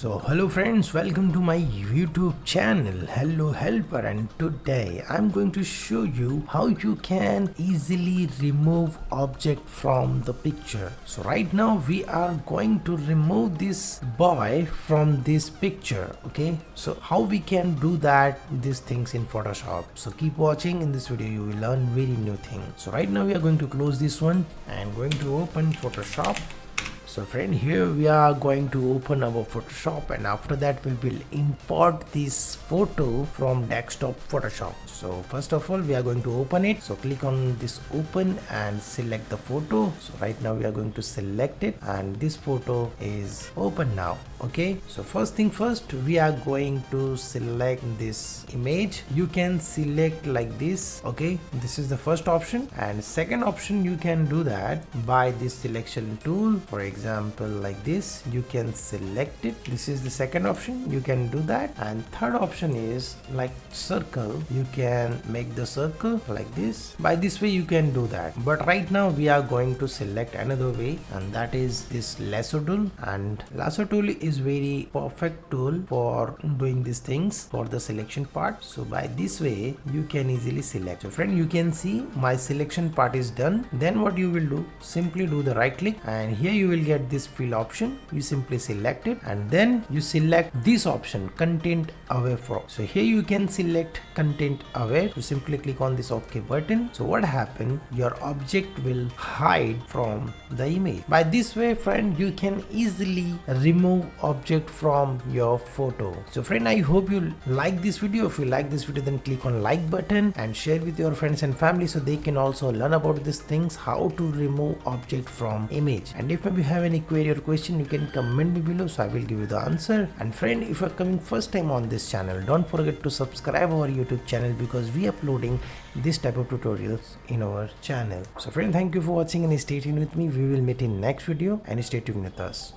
So hello friends, welcome to my YouTube channel Hello Helper, and today I'm going to show you how you can easily remove object from the picture. So right now we are going to remove this boy from this picture. Okay, so how we can do that, these things in Photoshop. So keep watching. In this video you will learn very new things. So right now we are going to close this one and going to open Photoshop. So friend, here we are going to open our Photoshop, and after that we will import this photo from desktop Photoshop. So first of all we are going to open it. So click on this open and select the photo. So right now we are going to select it and this photo is open now. Okay, so first thing first, we are going to select this image. You can select like this. Okay, this is the first option, and second option you can do that by this selection tool. For example, like this, you can select it. This is the second option, you can do that. And third option is like circle. You can make the circle like this. By this way you can do that, but right now we are going to select another way, and that is this lasso tool. And lasso tool is very perfect tool for doing these things for the selection part. So by this way you can easily select. So friend, you can see my selection part is done. Then what you will do, simply do the right click, and here you will get this fill option. You simply select it, and then you select this option, content away from. So here you can select content away. You simply click on this OK button. So what happened, your object will hide from the image. By this way friend, you can easily remove object from your photo. So friend, I hope you like this video. If you like this video, then click on like button and share with your friends and family so they can also learn about these things, how to remove object from image. And if maybe you have any query or question, you can comment me below, so I will give you the answer. And friend, if you are coming first time on this channel, don't forget to subscribe our YouTube channel, because we are uploading this type of tutorials in our channel. So friend, thank you for watching and stay tuned with me. We will meet in next video, and stay tuned with us.